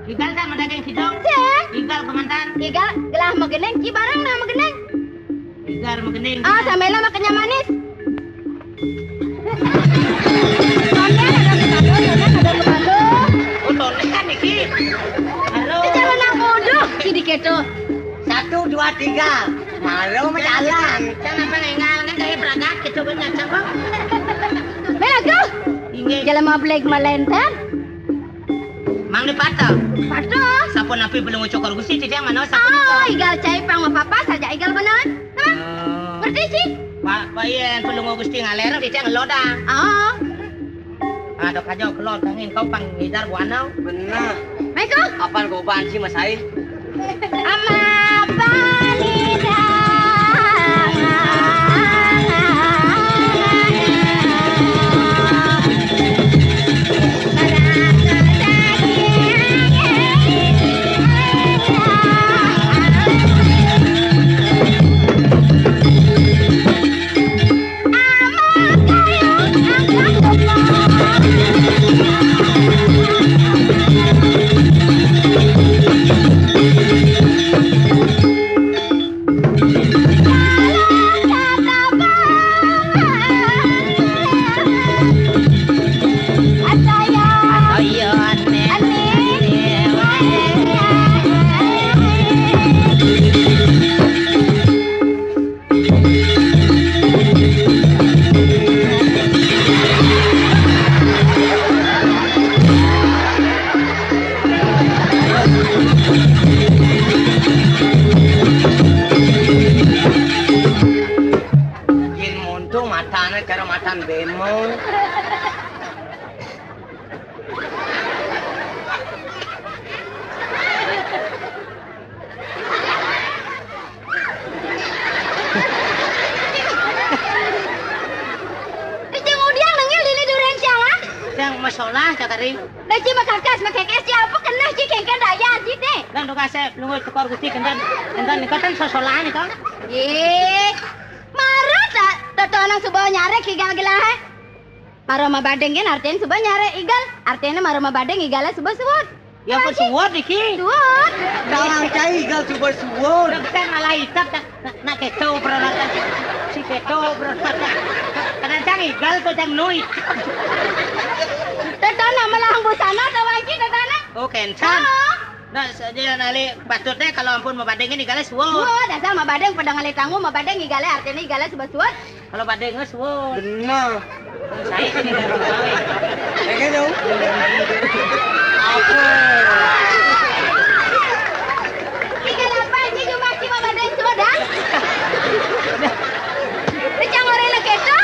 Igal kan mendaging hidung. Igal kemantan. Igal gelah megeneng ci barang nah megeneng. Igal megeneng. Ah, samela makannya manis. Kan iki. Halo. Jalan nang bodoh sedikit tuh. 1 2 3. Malu jalan. Jangan pengengal kan kayak berangkat gitu banyak coba. Belagu. Inge. Jalan mau beli melenten. Mang di patah. Patah. Sapon api belum cokor gusti tidak mana sapon. Oh, igal cai pang papa saja igal benar. Ngerti sih? Pak Yen belum gusti ngaler di cang loda. Oh. Dok aja kelon kangin kau pang ngidar buanau. Benar. Meko? Apaan kau ban sih Mas Ai? Ama balida. Masalah cakari. Dah ci makakas makekes siapa kena ci kengken daya ci teh. Lang do kase lungo tukar gusti kendan nikatan sosolan itu. Ye. Marah tak nang subuh nyare igal gelah. Maro ma badeng gen artian subuh nyare igal. Artinya maro ma badeng igala subuh suwut. Ya pun suwut iki. Suwut. Dalang cai igal subuh suwut. Kan malah hitap nak keto peralatan. Si keto peralatan. Kadang igal to jang noi. Tetana malah busana tawanci tetana. Oh kencan. Nah, saja nali batutnya kalau ampun mau badengin igale suwut. Suwut, asal mau badeng pada ngali tanggung mau badeng igale artinya igale subuh suwut. Kalau badengnya suwut. Benar. Saya ini enggak tahu. Kayak dong. Apa? Igale apa sih cuma ci mau badeng suwut dah? Recang orangnya keto.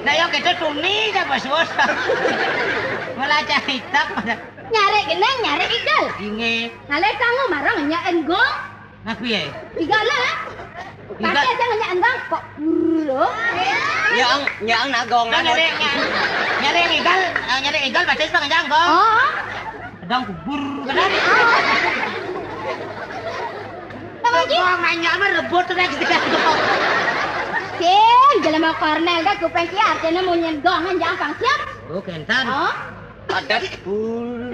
Dayo kita tuni dah bos. Malah cari hitap. Nyare geneng nyare igal. Inge. Ngale tanggung marang nya enggong. Ngaku ya? Igala. Pakai aja nya enggong kok lo. Yang nagong nyari igal baca sebang janggong. Oh. Dang kubur benar. Apa lagi? Gong nanya mah rebut tuh kita. Ken, jelema Cornel dah kupeng ki artinya mau nyengongan jangan siap. Oh, kentan. Oh. adat bul.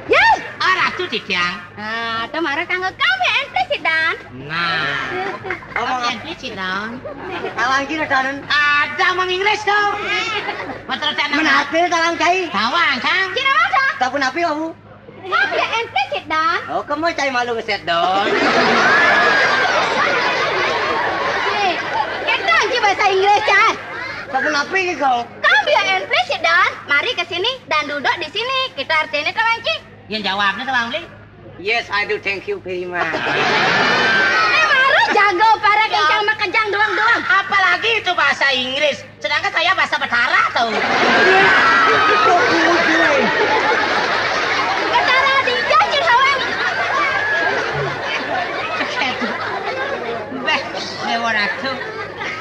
Ya. Ratu Tidang. Nah, tomara kanggo kami ente sidan. Nah. Omong ente sidang. alang kira tanan. Ada omong Inggris dong. Betul tanam. Menapil talang cai. Tawang, Kang. Kira mana? Tapi napi kamu? Kami ente sidan. Oh, kamu cai malu ngeset dong. Kita anji bahasa Inggris ya. Tapi napi kau? Kami ente sidan. Mari ke sini dan duduk di sini. Kita artinya tawanci. Yang jawabnya tuh Bang Li. Yes, I do. Thank you very much. Baru jago para kencang makejang doang-doang. Apalagi itu bahasa Inggris. Sedangkan saya bahasa Betara tahu. Betara dijajin hawang. Beh, dewa ratu.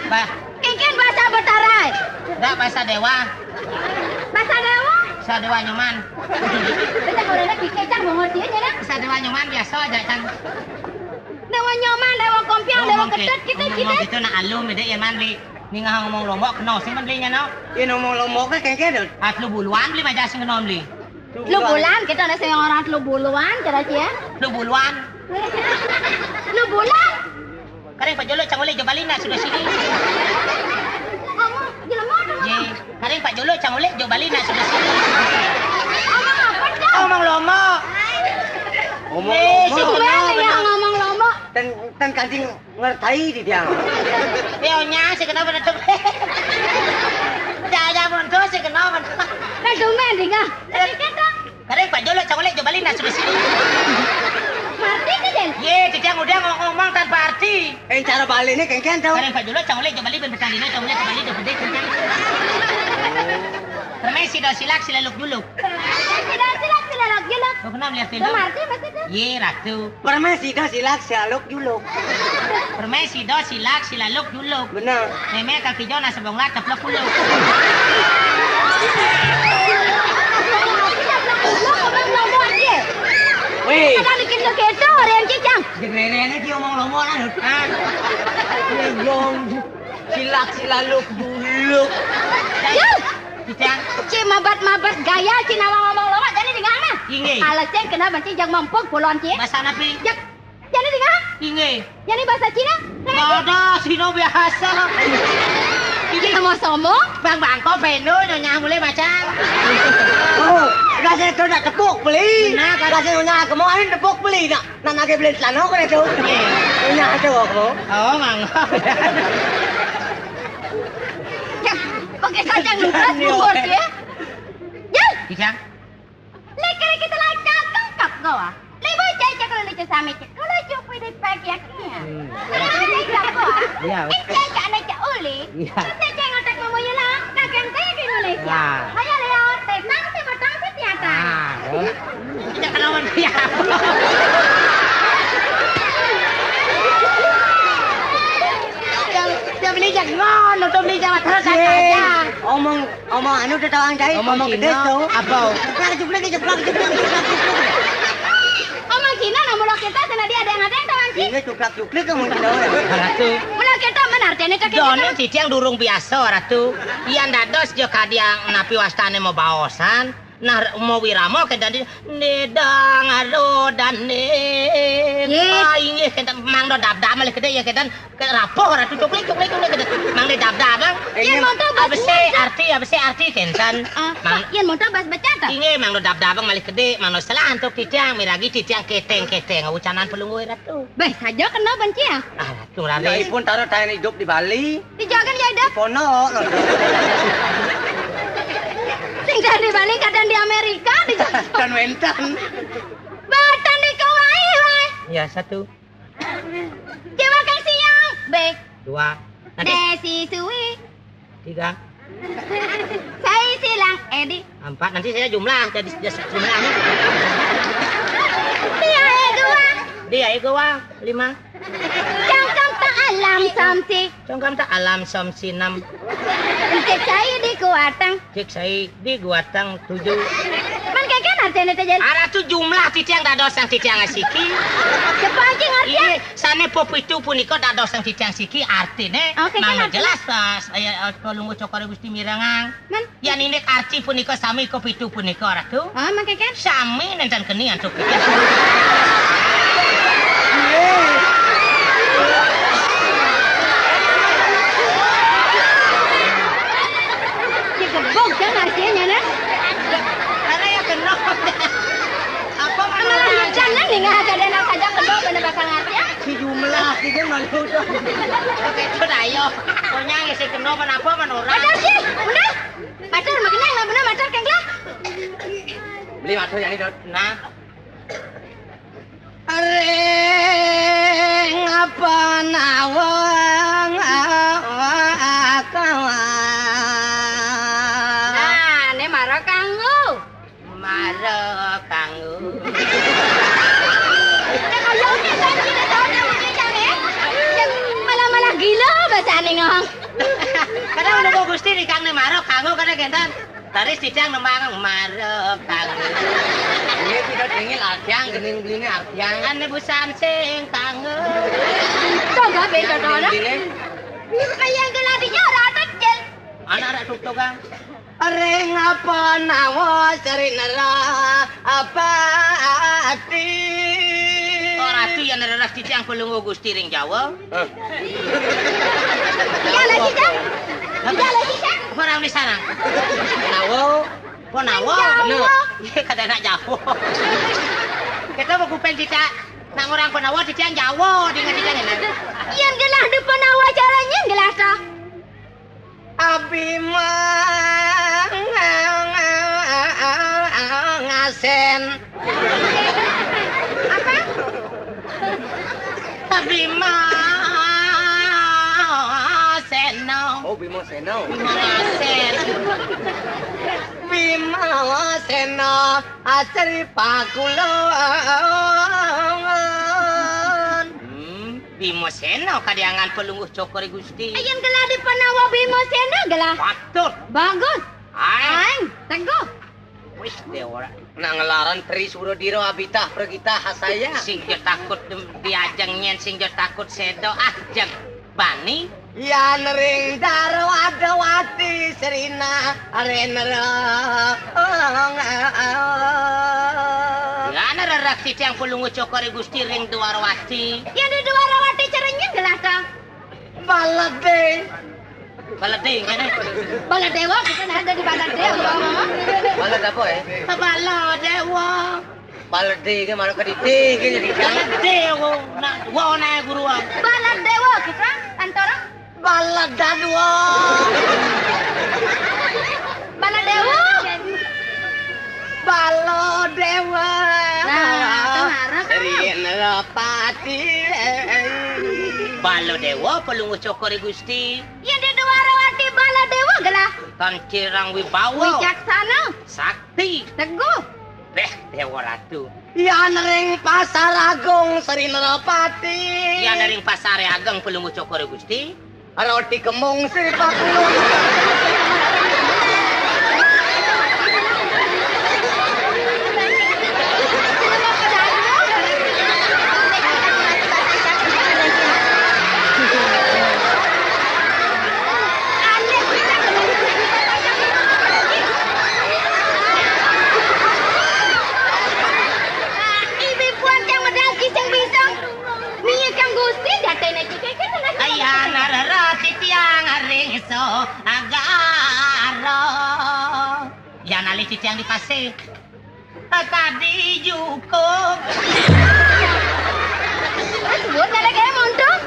Bah, Kengken bahasa Betara. enggak bahasa dewa. Bahasa Dewa. Bahasa dewa nyuman. Kita kalau nak kecang mau ngerti aja nak. Bahasa dewa nyuman biasa aja kan. Dewa nyoman dewa kompiang dewa kedet kita Ngomong gitu nak alum dek ya man li. Ni ngomong lombok kena sing man belinya no. Ini ngomong lombok kan kengke deh. Flu buluan beli macam sing kena beli. Lu bulan kita ada sing orang lu buluan cara cia. Flu buluan. Lu bulan. Kareng Pak Jolo cang oleh Jobalina sudah sini. Omong jelema dong. Ye, kareng Pak Jolo cang oleh Jobalina sudah sini. Omong apa dah? Ngomong lombok. Ngomong Si lombok. yang ngomong lombok. Tan kancing ngertai di dia. Peonya sih kenapa datang? Jaya monto sih kenapa? Nah dumen dingah. Kita Kareng Pak Jolo cang oleh Jobalina sudah sini. Marti kan? Ye, Cicang udah ngomong tanpa arti. Cara balik ini kengke tau. Kareng Pak Jolo cang oleh Jobali bentang dino cang oleh Jobali dapet kan. Permisi do silak silaluk dulu. Sila lagi lah. Kau kenal lihat Itu film? Marti pasti tu. Ye, ratu. Permisi dah silak sialuk dulu. Permisi do silak silaluk dulu. Benar. Meme kaki jona sebong lat taplak puluh. Weh. Kita bikin segitu, Rian Cicang. Jengerene dia ngomong lombok kan. Yang silak silaluk dulu. Yuk. Cicang, Ci mabat gaya Ci nama ngomong lama jadi dengar mah. inge. Alasan kenapa Ci jangan mampuk puluhan Ci. Bahasa napi? Jak, jadi dengar. Inge. Jadi bahasa Cina. Ada sino biasa. Ini sama-sama. Bang bangko peno nyonya mulai macam. Oh, kasi itu nak tepuk beli. Nah, kasi nyonya kamu ada tepuk beli nak. Nak nak beli celana kan itu. Nyonya ada kamu. Oh, mangko. Jak, pakai kacang lupas bubur ya. Jak, Cicang. lekar kita lah cakap kau ah. Lebar cakap kalau leceh sami cak. Kalau cukup di pagi akhirnya. Kalau cakap kau ah. Iya. Cakap nak cak uli. Iya. Kita jangan tak ngomong je lah. Kakang saya di Indonesia. Nah. Ayah lewat tesang si batang si tiatan. Tidak kelawan dia. Dia beli jangan, untuk beli jangan terus aja. Omong anu udah tawang cai. Omong gede tuh. Apa? Jeplak. Omong Cina nak mula kita sana dia ada yang tawan Ci. Ini cuplak kamu Cina. Ratu. Mula kita mana artinya cakap Doni cicing durung biasa ratu. Iyan dados jo kadiang napi wastane mau baosan. Nah mau wiramo ke dadi nedang ado dan ne. Inge ke mang do dab-dab malih kede ya kedan ke rapoh ratu cuklik ke mang de dab-dab bang. Iya, mau tahu Abse arti kentan. Mang Yan mau tahu bahasa baca tak? inge mang do dab-dab bang malih kede mang do salah antuk cicing miragi cicing keteng ucanan pelungguh ratu. Beh, saja kena benci ya. Ratu Ya rare. pun taruh tahan hidup di Bali. Dijagan jadi. Pono. Sing dari Bali kadang di Amerika dijagan. Dan wentan. Batan di Kauai, wai. Ya satu, Terima kasih yang baik. dua, nanti Desi Suwi. tiga, Saya silang Edi. empat. Nanti saya jumlah jadi jumlahnya. Dia dua. Dia gua lima. Cangkam tak alam samsi. Congkam tak alam som sinam. Cek saya di kuatang. Cek saya di guatang tujuh. Man kayak artinya terjadi. Ada tu jumlah titiang dados yang titiang siki. Cepat aja ngerti. Iya, sane pop itu puniko dados yang titiang siki artine. Oke, Mana kan, jelas saya tolong cokore Gusti Mirangang. Man. Ya nindek arti puniko sami ko pitu puniko ratu. Oh, man kayak Sami nenten keni antuk. Dia gebok kan artinya nah. Karena ya kena. Apa Amalan jangan nih nggak ada nak saja kedua bener bakal ngerti ya. Si jumlah dia malu dah. Oke, itu dayo. Pokoknya ngisi kena kenapa menurut. Pacar sih, bener. Pacar makanya nggak bener pacar kenglah. Beli matu yang itu. Nah, Areng apa nawang kawan. Nah, ini marah kanggu. marah kanggo. Malah gila bahasa ngong. Kadang udah mau gusti di kang nih marah kanggo kadang kentan. Taris cicang nemang marah kanggo. Ini tidak ingin artiang gening gening artiang. Ane busan sing kanggo. be dodona. Kaya geladinya ora kecil. Anak-anak tukang. Ring apa nawa serinara apa ati. Ora tu yang nerak titiang pelunggu Gusti ring Jawa. Iya lagi kan? Iya lagi kan? Orang di sana. Nawa. Ponawa. Jawa. Iya kada nak Jawa. Kita mau kupeng cicak. Nak orang Ponawa titiang Jawa dengan titiang ini. Yang gelah depan awak caranya gelah ta. Abima ngasen. Apa? Bima Seno. Oh, Bima Seno. Ngasen. Bima Seno asri pakulon. Bima Seno kadiangan pelungguh cokori Gusti. Yang gelah depan awak Bimo Seno gelah. Patut. Bagus. Ay. Aing, teguh. Wis dewa. Nak ngelaran Tri Surodiro abitah pergitah hasaya. Sing jo takut diajeng nyen sing jo takut sedo ajeng bani. Ya nering daro adawati serina arenera. Gana rerak titiang pelungguh cokori Gusti ring Dwarawati. Yang di Dwarawati caranya gelah ta. Balade. Balading kene. Baladewa kita ada di Baladewa. Balade apa Baladewa. Balade ke mana kadite ke jadi kan. Baladewa. Nah, wa na guru. Baladewa kita antara Baladadwa. Baladewa. Baladewa. Nah, harap Serina pati. Baladewa pelungguh cokori Gusti. yang di Dwarawati Baladewa gelah. Kancirang wibawa. Wicaksana, Sakti. teguh. Beh, Dewa Ratu. Ya nering pasar agung Serina pati. Ya dari pasar ageng pelungguh cokori Gusti. Roti kemung Sri Pakulun. Ibu puan yang medal kisang bisang. Minyak kang Gusti datene kita kan Ayah narati tiang ringso agaro. Ya nali titiang di pasir. Tadi juko. Buat nala kayak montok.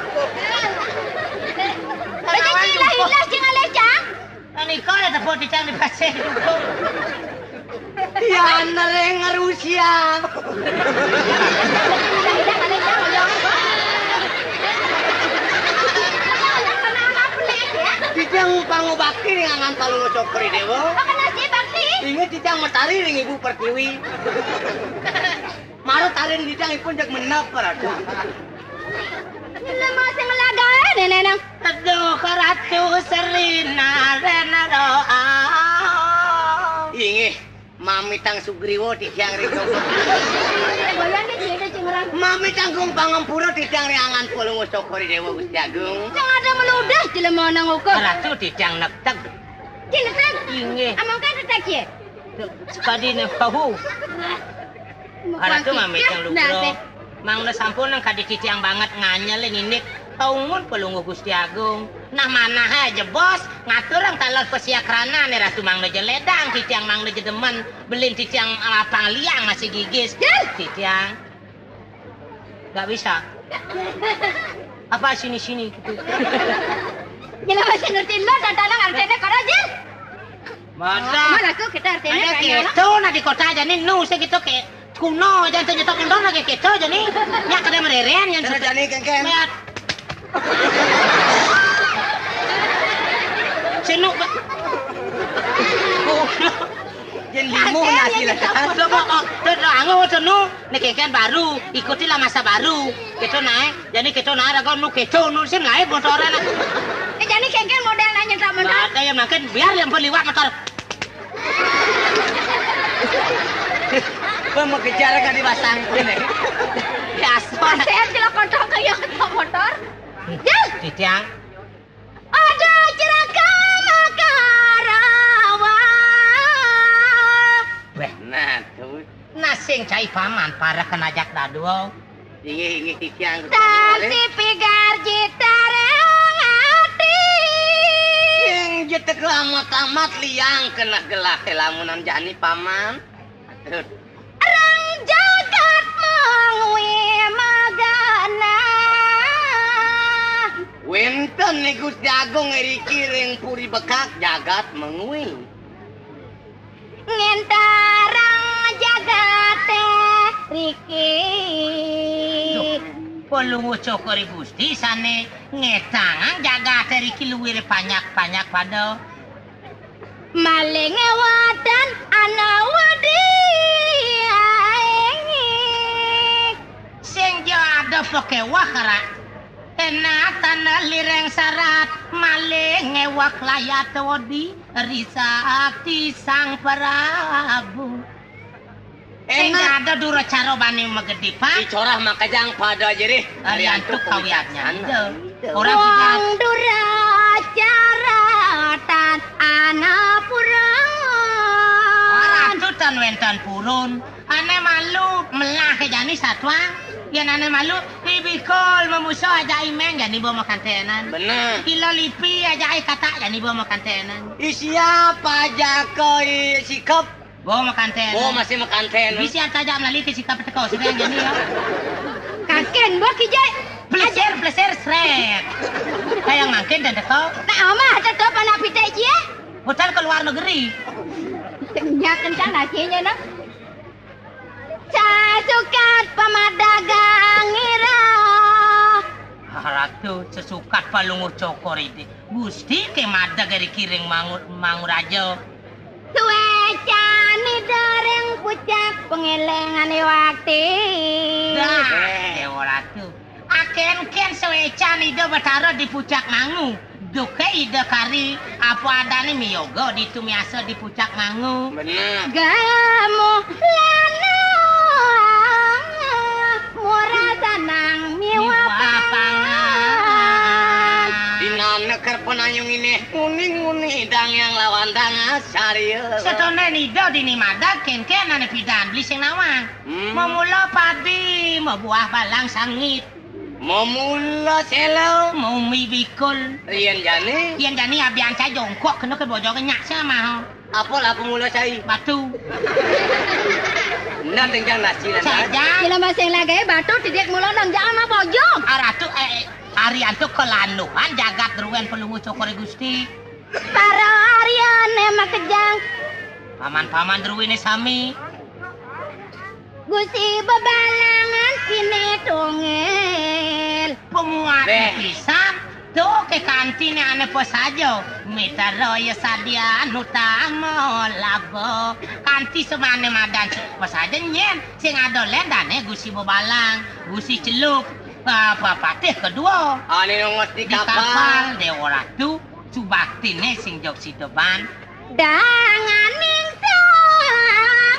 Baca hilah jangan lecang. Ani kau ada tepuk titiang di pasir juko. Ya nering Rusia. Tijang pangubakti dengan palung cokri dewa. Apa nasi bakti? Ingat tijang matari dengan ibu pertiwi. Marut tarin tijang ipun jak menap paratu. Nama sing laga nenek nang. Aduh karatu serina renaro. Ingat mami tang Sugriwo tijang riko. Goyang ni dia cingerang. Mami tanggung pangampura tijang riangan palung cokri dewa Gusti Agung. Jangan ada meludah jelema nang ukur. Karatu titiang nektek. Cilekan. Inge. Amang kan tetek ye. Sekadi ne bahu. Karatu mami yang lugro. Mang na sampun nang kadi titiang banget nganyel nginik. Taungun pelunggu Gusti Agung. Nah mana aja bos ngatur ang talot pasiakrana ni Ratu Mang Jeledang titiang Mang Jedemen belin titiang lapang liang masih gigis. Titiang nggak bisa. Apa sini gitu. Jela masih ngerti lo dan tanang artinya karaja. Mana? Mana tuh kita artinya Ada kayaknya. gitu na di kota aja nih nu gitu kayak kuno jangan tunjuk kendor lagi gitu aja nih. Ya kada mereren yang Cara jani kengken. lihat. Sino ba? Jen limo nasi lah. Coba kok terang nu nekekan baru ikutilah masa baru gitu naik jadi gitu naik ada nu gitu nu sim naik motoran Jadi kengken model nanya tak modal. ada yang makin biar yang berliwat motor Kau mau kejar kan di basang ini. ya aspal Saya jelas kotor kayak ketok motor. Ya. Titiang. Ada ceraka makarawa. Weh, Nah, tuh. nasing cai paman para kenajak daduo. Ingi Titiang. Tasi pigar jitareng hati. Yang jetek amat liang kena gelah lamunan jani paman. Aduh. Rang jagat mengwi magana. Wenten nih Gusti Agung eri kiring puri bekak jagat mengui. Ngentarang jagat Riki. Polungu cokori Gusti sane ngetangan jaga teri kiluwir panyak-panyak pada. Maling wadan ana wedi. Sing jo ada poke wakara. Enak tanah lireng sarat maling ngewak layat wadi risakti sang Prabu. Sing ada duro caro bani megedi pak. Dicorah makajang pada jerih. Ariantuk kawiatnya. Orang Wong tidak dura caratan anapura. orang tu tan wentan purun. Ane malu melah ke jani satwa. Yan ane malu ibikol memusuh aja imeng jani bawa makan tenan. Bener. Kilo lipi aja kata jani bawa makan tenan. Siapa jakoi sikap? Bawa makan tenan. Oh masih makan ten. Bisa aja melalui ke sikap teko sedang jani ya. Kaken buat kijai. Pleser seret. Kayak makin dan teko. Nak amah tetap anak pitai cie. Hotel ke luar negeri. Nyaken kan nasinya nak. Sasukat pamadagang ira. Ratu sesukat palungu cokor ini. Gusti ke mada dari kiring mangurajo. Suecani dereng pucak pengelengan waktu. Dah, dewa ratu. Aken-ken sewecan ide bertaruh di pucak mangu. Duke ide kari apa adane miyogo di tumiasa di pucak mangu. Bener. Gamu lana murah senang miwa pangan. Dinana ker penanyung ini nguning hidang yang lawan danga serius. Setone ide dini mada ken-ken ane pidan beli sing nawa. Mau mula padi, mau buah balang sangit. Memula selo. Mau mie bikul. Rian jani. Yang jani abian saya jongkok kena ke bojo kenyak sama. Apalah pemula cai. Batu. Nah tinggal nasi dan Saja. Kila masing lagi batu tidak mula nang jama bojong. Aratu Arianto kelanuhan jagat ruwen pelungu cokore Gusti. Para Aryan emak kejang. Paman-paman ruwene sami. Gusi bebalangan kini tungel. Pemuat Beh. pisan. Tuh ke kantine ane po saja. Mita roya sadia nutamo labo. Kanti semane madan po saja nyen. Sing adolen dane gusi bebalang. Gusi celuk. Apa patih kedua. Ani ngerti Di kapal. kapal dewa ratu. Subaktine sing jok si depan. Danganing tangan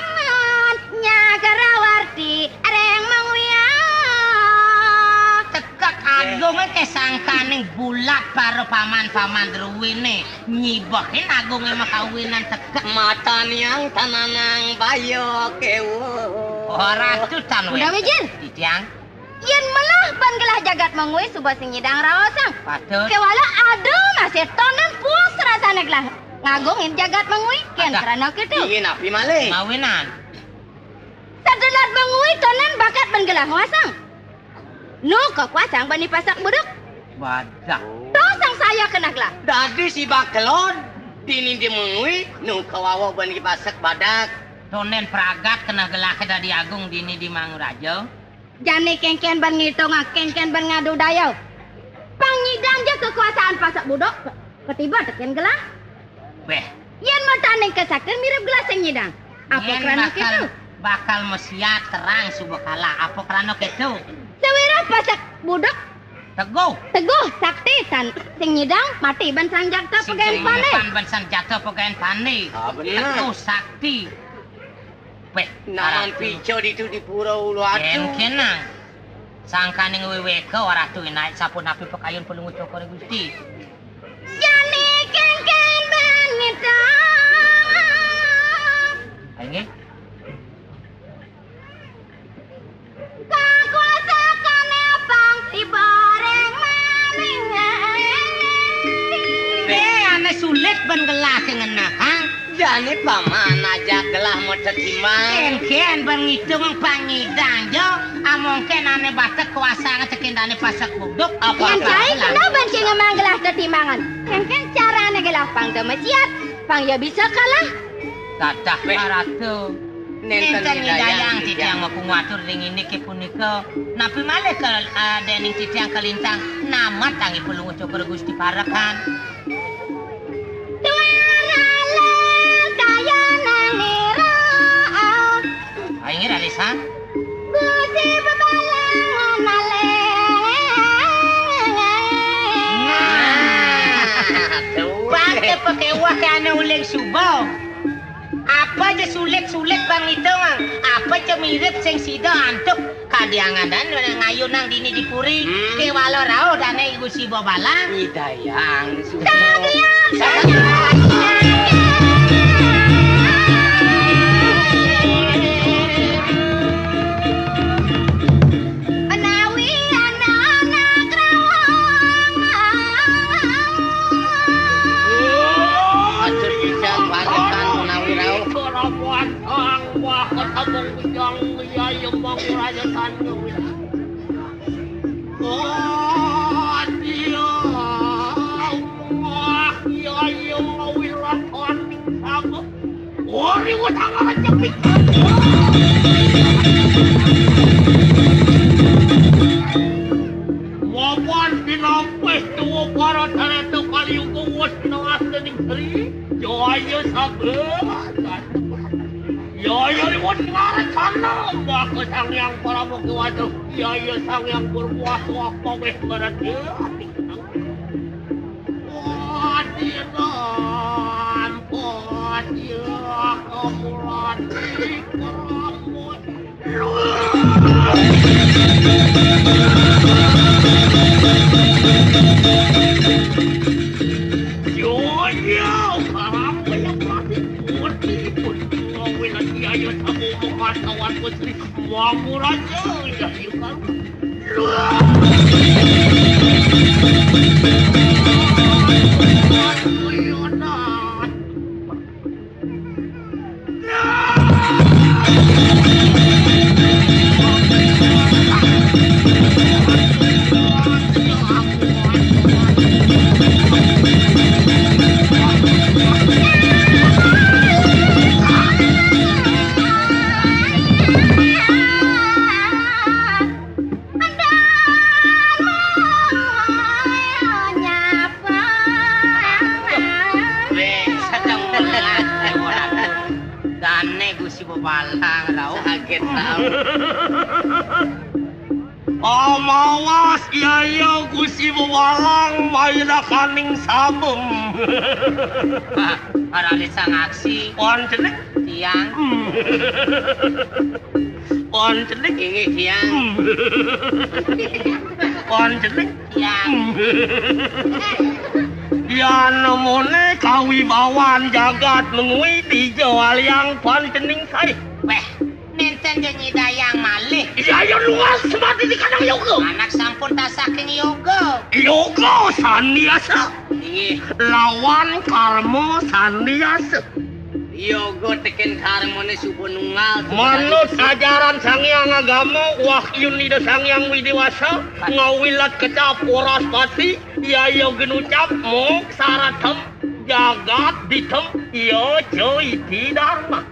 nyagarawarti areng mangwiang. Tekak agungnya kesangkaning bulat para paman-paman ruwine. Nyibohin agungnya makawinan tekak. Matan yang tananang bayo kewo. Orang tu tan Udah mijin. Titiang. Yen melah ban gelah jagat mangwi subah sing nyidang rawasang. Patut. Kewala aduh masih tonen puas rasane gelah. Ngagungin jagat mangwi ken Ada. karena kitu. Ingin api malih. Mawinan. Sadelat mangwi tonen bakat ban gelah wasang. Nu kekuasang bani pasak buduk. Badak. Tosang saya kena gelah. Dadi si bakelon. Dini dia mengui. Nu kawawa ban pasak badak. Tonen pragat kena gelah kada di agung dini di Mangurajo. Jani ken-ken ban ngitung ken-ken ban ngadu dayau. Pangidang je kekuasaan pasak buduk. Ketiba teken gelah. Beh. Yen mataning kesakten mirip gelah sing nyidang. Apa yen kerana kitu? bakal mesiat terang subuh kala. Apa kerana kitu? Sewira pasak buduk Teguh. teguh sakti san sing nyidang mati ban sang jakta pegen pane. Pan ban jatuh pagain pane. Ah, bener. Teguh sakti. Beh. Nahan pico itu di pura ulu atu. Ken-kenang. Sangkane ngweweke ora tuwi naik sapun api pekayun pelungu cokore Gusti. Jane kengken banita. Ayo. Kakuasa kane pang tibareng maning. Ane sulit ben gelah kengenak, ha? Jani paman aja gelah mau tertimbang. Ken ben ngitung pangidang jo, mungkin ane batek kuasa ngecekindane pasak buduk apa Yang cai kenapa sih ngemang gelah ketimbangan? Kengken carane gelah pang temeciat, pang ya bisa kalah. Dadah paratu. Nenten ngidayang titiang ngapungatur ring ini ke punika. Napi malih ke dening titiang kelintang namat tangi pelungu cokor Gusti parakan. Ayo Ralisa. Gusti bebalangan Pakai pakai wakana uleg subo. Apa aja sulit-sulit bang itu apa aja mirip sing sida antuk kadiangan dan ngayu nang dini dipuri ke walo rao dane ibu si bobalang Idayang menawi anak-anak rawang. Atur pisang balikan menawi rau. Kerabuan ang wakot abang bujang biyayang manguraya tanong. Oh, dia wah biyayang mawiratan sama. Ori watang akan cepik. Wawan pinapis tuwa para tareto kaliung kuwas naas na ning sari. Joyo sabat. Yaya liwat ngaran sana. Bako sangyang para magkiwato. Yaya sangyang berbuah-buah pameh berarti. Wadiran podia kamurati karamut. Yoyo karamut yang pasti putih putih. Ayo tamu muka kawan putri Wamu raja ya ikan bobalang rao Sakit rau. Amawas yaya Gusti Bobalang mayra kaning sabem. Ralisa ngaksi Pancelik tiang pancelik Ingi tiang. pancelik tiang yan namone kawibawan jagat mengui di jawal yang pancening kai. weh nenten janyi dayang malih Yaya luas semati di kadang yoga. anak sampun tak saking yoga Yoga sandiasa Ingi lawan karmo sandiasa. yogo teken karmone subonungal. Manut ajaran Sangyang Agama Wahyu Nida Sangyang Widiwasa ngawilat kecap Waraspati yayo genucap mok saratem jagat ditem yo joy di dharma.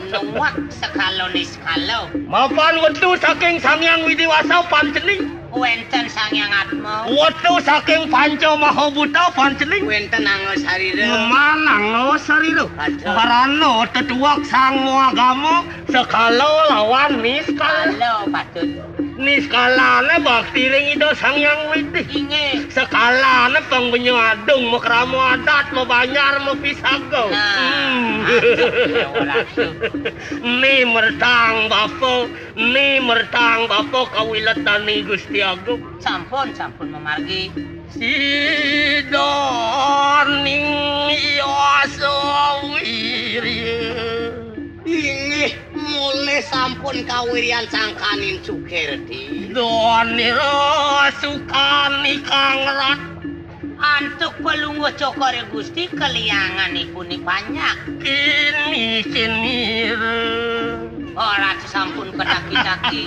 nuwak sekalo ni sekalo Mapan wetu saking Sangyang Widiwasa pancening. wenten sangyang atmo Wetu saking Panca Mahabuta pancening. Wenten angos harire. Manang no sarilo. Parano tetuak sang agama sekalo lawan miskal. halo patut Ni skalane bakti ring Ida Sang Hyang Widi. Inge. Skalane pangbenyo adung, mau kramo adat, mau banyar, mau pisago. Ni mertang bapo kawilatani Gusti Agung. Sampun memargi. Sidoning yasawiri. Inge. Mulai sampun kawirian sangkanin Sukirdi. Donira sukani kangrat. Antuk pelungguh cokore Gusti keliangan ipuni banyak. Kini Ora sampun kedaki-daki.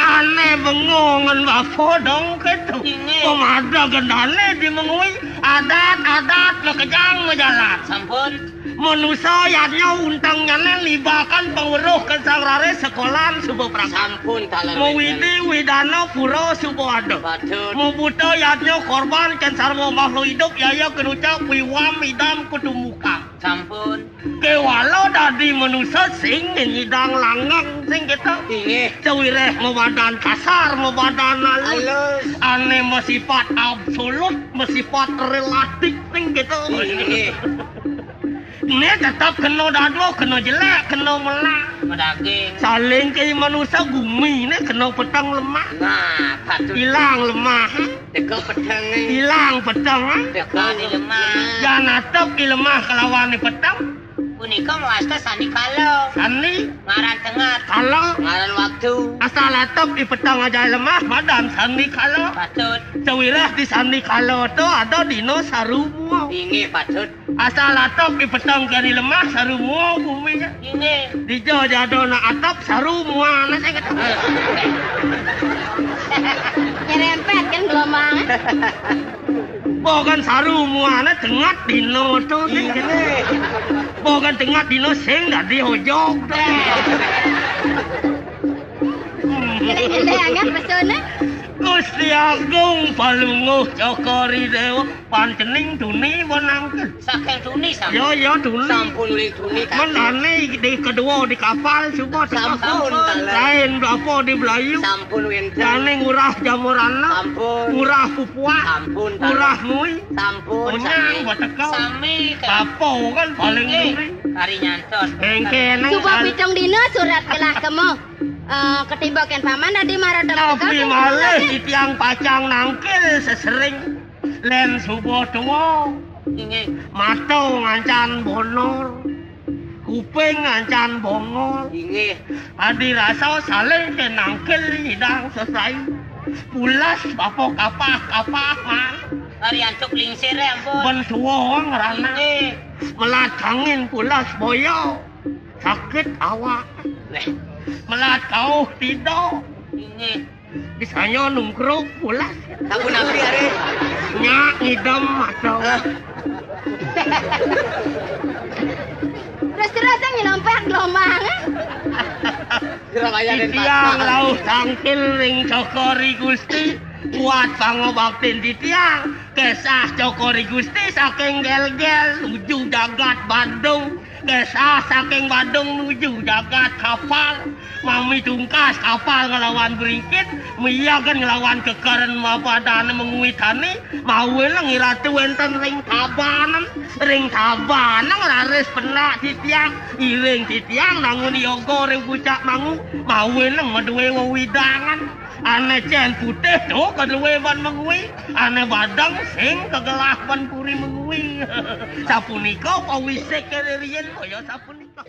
Aneh bengongan bapo dong ketu. Pemada gendane di mengui adat lekejang jalan. Sampun. Manusia yadnya untangnya libakan penguruh ke sangrare sekolahan subuh prakan. Sampun talan. Mewidi widana pura subuh ada. Betul. Membuta yadnya korban kan sarwa makhluk hidup yaya kenucap wiwam idam kudumuka. Sampun. Kewalo dadi manusia sing nyidang langang sing kita. Inge. Cewireh mebadan kasar, mebadan halus. Aneh mesifat absolut, mesifat relatif sing kita. Inge. Ini tetap kena dado, kena jelek, kena melak. Daging. Saling ke manusia bumi ini kena petang lemah. Nah, patut. Hilang lemah. Deka petang ni. Hilang petang. Deka di lemah. Jangan atap di lemah kelawan di petang. Punika muasta sani kalau. Sani, Ngaran tengah. kalau Ngaran waktu. asal atap di petang aja lemah, badan sani kalau. Patut. Cewirah di sani kalau tu ada dino sarumu. Inge patut. Asal atap di petang kali lemah sarumu bumi. Inge. Di jauh na atap sarumu. Nah saya kata. Nyerempet kan gelombang. Bukan sarumu ana tengah dino tu. Bukan tengah dino sing dadi hojok. Gede-gede angan pesona. Gusti Agung palunguh cokori dewa pancening duni menangke. Saking tuni sampun. Yo duni. Sampun uling tuni. Menane di kedua di kapal semua Sampun, talan. lain apa di Belayu. Sampun winten. Jane ngurah jamurana. Sampun. Ngurah pupua. Sampun, talan. Ngurah mui. Sampun. Menyang batekau. Sami. Apa kan paling duri. Hari nyantos. Engkeneng. Coba pitong dina surat kelah kemo. Ketibakan paman tadi marah Tapi malah di tiang pacang nangkil sesering. Len subuh tua. Inge. Mata ngancan bonor. Kuping ngancan bongol. Inge. Adi rasa saling ke nangkil hidang selesai. Pulas bapok kapah man. Hari antuk lingsir ampun. Ben tua ngerana. Inge. Melat angin pulas boyo. Sakit awak. Melat kau tidak. Inge. Bisanya nungkruk pulas. Aku nabi hari. Nyak ngidam atau. Terus yang nyelompet gelombang. Surabaya dan Tiang lauh tangkil ring cokori Gusti. Kuat pangobaktin di tiang. Kesah cokori Gusti saking gel-gel nuju jagat Bandung. Kesah saking Bandung nuju jagat kapal. Mami tungkas kapal ngelawan beringkit. Mia kan ngelawan kekaren mapadan menguitani. Mawin ngiratu wenten ring tabanan. Ring tabanan laris penak di tiang. Iring di tiang nangun yogo ring pucak mangu. Mawin maduwe wawidangan. Ane cen putih tuh kedua ban mengui. Ane badang sing kegelah ban puri mengui. Sapunika pawisik keririan kaya sapunika.